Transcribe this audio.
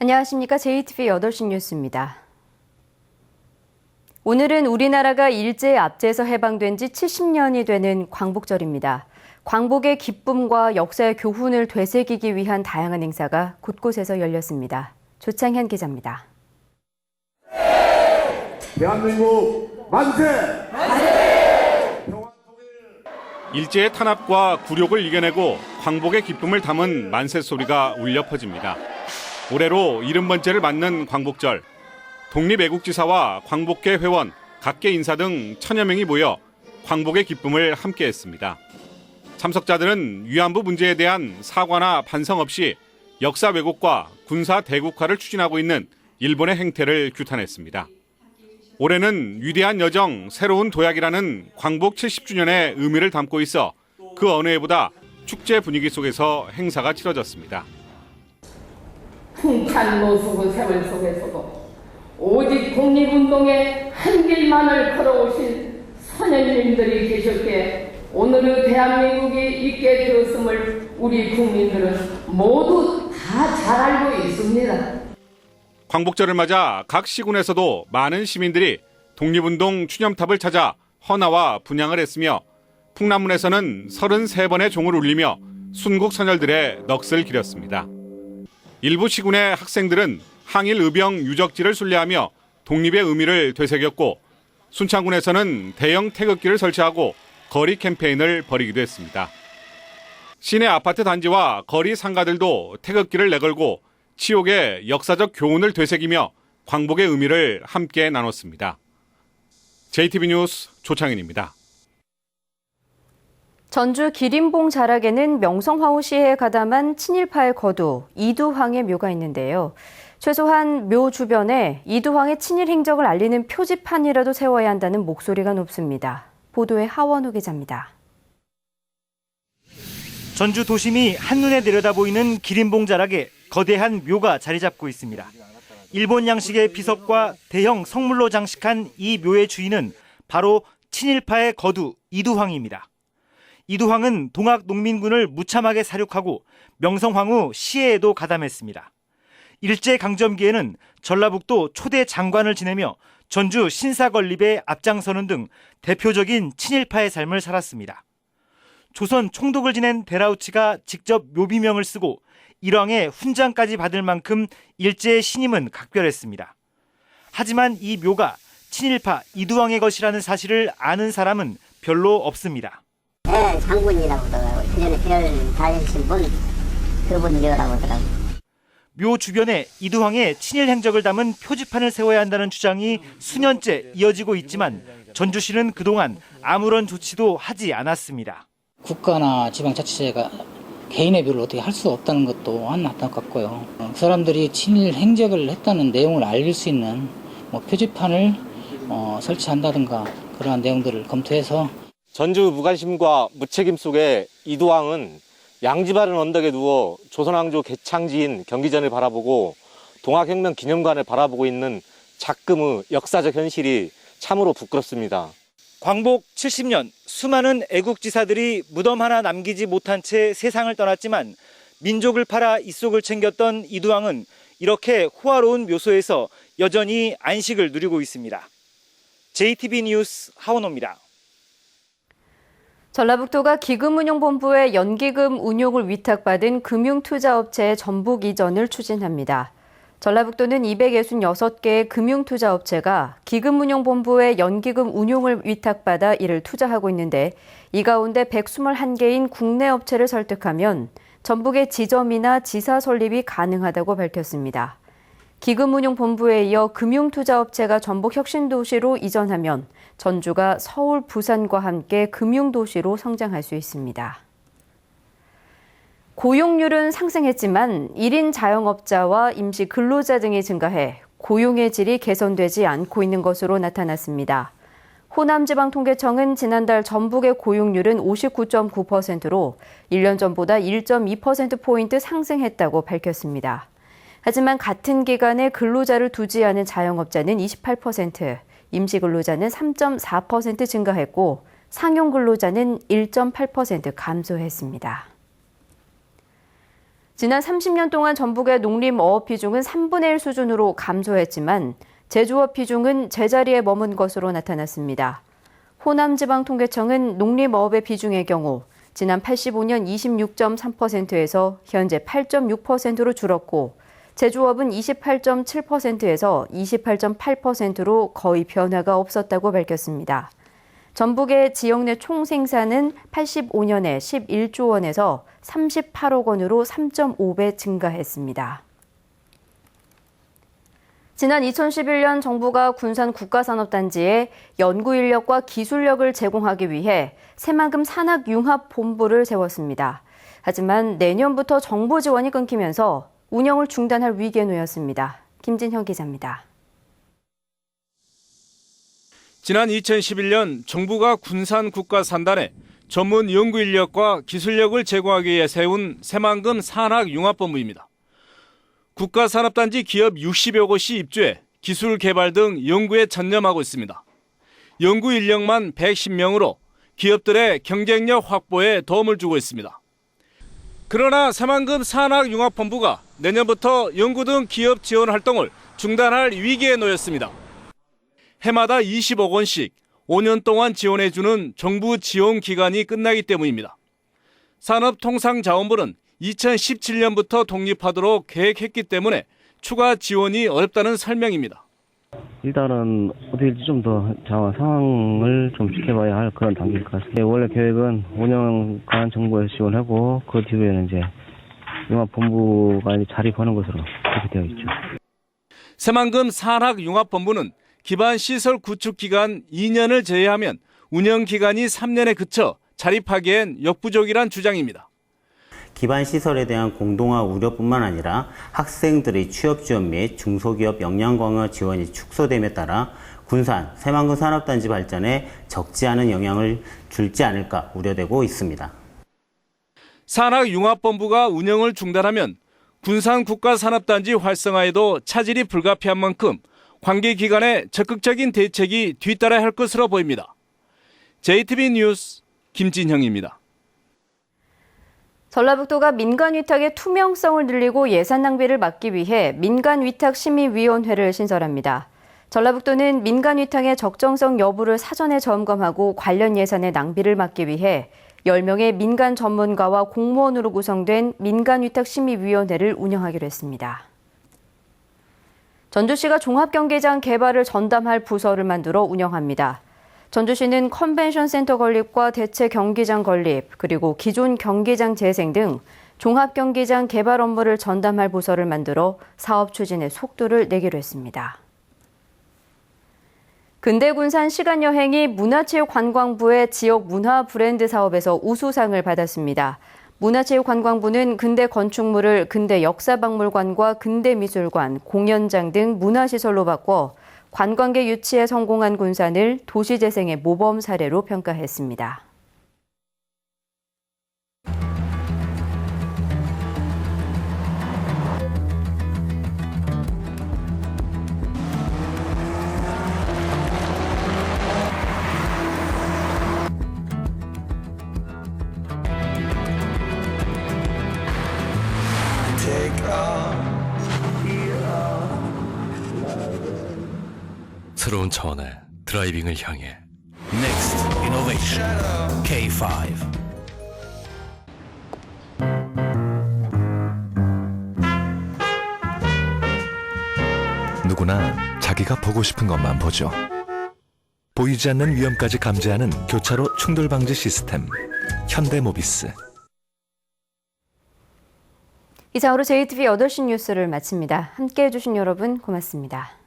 안녕하십니까. JTV 8시 뉴스입니다. 오늘은 우리나라가 일제의 압제에서 해방된 지 70년이 되는 광복절입니다. 광복의 기쁨과 역사의 교훈을 되새기기 위한 다양한 행사가 곳곳에서 열렸습니다. 조창현 기자입니다. 대한민국 만세! 일제의 탄압과 굴욕을 이겨내고 광복의 기쁨을 담은 만세 소리가 울려 퍼집니다. 올해로 70번째를 맞는 광복절. 독립애국지사와 광복계 회원, 각계 인사 등 1000여 명이 모여 광복의 기쁨을 함께했습니다. 참석자들은 위안부 문제에 대한 사과나 반성 없이 역사 왜곡과 군사 대국화를 추진하고 있는 일본의 행태를 규탄했습니다. 올해는 위대한 여정, 새로운 도약이라는 광복 70주년의 의미를 담고 있어 그 어느 해보다 축제 분위기 속에서 행사가 치러졌습니다. 풍찬 노숙의 세월 속에서도 오직 독립운동의 한 길만을 걸어오신 선현님들이 계셨기에 오늘의 대한민국이 있게 되었음을 우리 국민들은 모두 다 잘 알고 있습니다. 광복절을 맞아 각 시군에서도 많은 시민들이 독립운동 추념탑을 찾아 헌화와 분향을 했으며 풍남문에서는 33번의 종을 울리며 순국 선열들의 넋을 기렸습니다. 일부 시군의 학생들은 항일 의병 유적지를 순례하며 독립의 의미를 되새겼고 순창군에서는 대형 태극기를 설치하고 거리 캠페인을 벌이기도 했습니다. 시내 아파트 단지와 거리 상가들도 태극기를 내걸고 치욕의 역사적 교훈을 되새기며 광복의 의미를 함께 나눴습니다. JTB 뉴스 조창현입니다. 전주 기린봉 자락에는 명성황후시에 가담한 친일파의 거두 이두황의 묘가 있는데요. 최소한 묘 주변에 이두황의 친일 행적을 알리는 표지판이라도 세워야 한다는 목소리가 높습니다. 보도에 하원우 기자입니다. 전주 도심이 한눈에 내려다보이는 기린봉 자락에 거대한 묘가 자리 잡고 있습니다. 일본 양식의 비석과 대형 성물로 장식한 이 묘의 주인은 바로 친일파의 거두 이두황입니다. 이두황은 동학 농민군을 무참하게 사륙하고 명성황후 시해에도 가담했습니다. 일제강점기에는 전라북도 초대 장관을 지내며 전주 신사건립에 앞장서는 등 대표적인 친일파의 삶을 살았습니다. 조선 총독을 지낸 데라우치가 직접 묘비명을 쓰고 일왕의 훈장까지 받을 만큼 일제의 신임은 각별했습니다. 하지만 이 묘가 친일파 이두황의 것이라는 사실을 아는 사람은 별로 없습니다. 장군이라고 하더라고요. 그전에 별 다니신 분, 그분 묘라고 하더라고요. 묘 주변에 이두황의 친일 행적을 담은 표지판을 세워야 한다는 주장이 수년째 이어지고 있지만 전주시는 그동안 아무런 조치도 하지 않았습니다. 국가나 지방자치제가 개인의 묘를 어떻게 할 수 없다는 것도 안타깝고요. 그 사람들이 친일 행적을 했다는 내용을 알릴 수 있는 표지판을 설치한다든가 그러한 내용들을 검토해서 전주 무관심과 무책임 속에 이두황은 양지바른 언덕에 누워 조선왕조 개창지인 경기전을 바라보고 동학혁명 기념관을 바라보고 있는 작금의 역사적 현실이 참으로 부끄럽습니다. 광복 70년 수많은 애국지사들이 무덤 하나 남기지 못한 채 세상을 떠났지만 민족을 팔아 입속을 챙겼던 이두황은 이렇게 호화로운 묘소에서 여전히 안식을 누리고 있습니다. JTB 뉴스 하원호입니다. 전라북도가 기금운용본부에 연기금 운용을 위탁받은 금융투자업체의 전북 이전을 추진합니다. 전라북도는 266개의 금융투자업체가 기금운용본부의 연기금 운용을 위탁받아 이를 투자하고 있는데 이 가운데 121개인 국내 업체를 설득하면 전북의 지점이나 지사 설립이 가능하다고 밝혔습니다. 기금운용본부에 이어 금융투자업체가 전북혁신도시로 이전하면 전주가 서울, 부산과 함께 금융도시로 성장할 수 있습니다. 고용률은 상승했지만 1인 자영업자와 임시 근로자 등이 증가해 고용의 질이 개선되지 않고 있는 것으로 나타났습니다. 호남지방통계청은 지난달 전북의 고용률은 59.9%로 1년 전보다 1.2%포인트 상승했다고 밝혔습니다. 하지만 같은 기간에 근로자를 두지 않은 자영업자는 28%, 임시근로자는 3.4% 증가했고 상용근로자는 1.8% 감소했습니다. 지난 30년 동안 전북의 농림어업 비중은 3분의 1 수준으로 감소했지만 제조업 비중은 제자리에 머문 것으로 나타났습니다. 호남지방통계청은 농림어업의 비중의 경우 지난 85년 26.3%에서 현재 8.6%로 줄었고 제조업은 28.7%에서 28.8%로 거의 변화가 없었다고 밝혔습니다. 전북의 지역 내 총생산은 85년에 11조 원에서 38억 원으로 3.5배 증가했습니다. 지난 2011년 정부가 군산 국가산업단지에 연구인력과 기술력을 제공하기 위해 새만금 산학융합본부를 세웠습니다. 하지만 내년부터 정부 지원이 끊기면서 운영을 중단할 위기에 놓였습니다. 김진형 기자입니다. 지난 2011년 정부가 군산 국가산단에 전문 연구인력과 기술력을 제공하기 위해 세운 새만금 산학융합본부입니다. 국가산업단지 기업 60여 곳이 입주해 기술 개발 등 연구에 전념하고 있습니다. 연구 인력만 110명으로 기업들의 경쟁력 확보에 도움을 주고 있습니다. 그러나 새만금 산학융합본부가 내년부터 연구 등 기업 지원 활동을 중단할 위기에 놓였습니다. 해마다 20억 원씩 5년 동안 지원해주는 정부 지원 기간이 끝나기 때문입니다. 산업통상자원부는 2017년부터 독립하도록 계획했기 때문에 추가 지원이 어렵다는 설명입니다. 일단은 어떻게 될지 좀 더 상황을 좀 지켜봐야 할 그런 단계일 것 같습니다. 원래 계획은 5년간 정부에서 지원하고 그 뒤에는 이제 융합본부가 이제 자립하는 것으로 그렇게 되어 있죠. 새만금 산학융합본부는 기반 시설 구축 기간 2년을 제외하면 운영 기간이 3년에 그쳐 자립하기엔 역부족이란 주장입니다. 기반 시설에 대한 공동화 우려뿐만 아니라 학생들의 취업 지원 및 중소기업 역량 강화 지원이 축소됨에 따라 군산, 새만금 산업단지 발전에 적지 않은 영향을 줄지 않을까 우려되고 있습니다. 산학융합본부가 운영을 중단하면 군산 국가산업단지 활성화에도 차질이 불가피한 만큼 관계 기관의 적극적인 대책이 뒤따라야 할 것으로 보입니다. JTB 뉴스 김진형입니다. 전라북도가 민간위탁의 투명성을 늘리고 예산 낭비를 막기 위해 민간위탁심의위원회를 신설합니다. 전라북도는 민간위탁의 적정성 여부를 사전에 점검하고 관련 예산의 낭비를 막기 위해 10명의 민간 전문가와 공무원으로 구성된 민간위탁심의위원회를 운영하기로 했습니다. 전주시가 종합경기장 개발을 전담할 부서를 만들어 운영합니다. 전주시는 컨벤션 센터 건립과 대체 경기장 건립, 그리고 기존 경기장 재생 등 종합경기장 개발 업무를 전담할 부서를 만들어 사업 추진에 속도를 내기로 했습니다. 근대군산 시간여행이 문화체육관광부의 지역 문화 브랜드 사업에서 우수상을 받았습니다. 문화체육관광부는 근대 건축물을 근대 역사박물관과 근대미술관, 공연장 등 문화시설로 바꿔 관광객 유치에 성공한 군산을 도시재생의 모범 사례로 평가했습니다. 새로운 차원의 드라이빙을 향해 Next Innovation K5. 누구나 자기가 보고 싶은 것만 보죠. 보이지 않는 위험까지 감지하는 교차로 충돌 방지 시스템 현대모비스. 이상으로 JTB 8시 뉴스를 마칩니다. 함께해 주신 여러분 고맙습니다.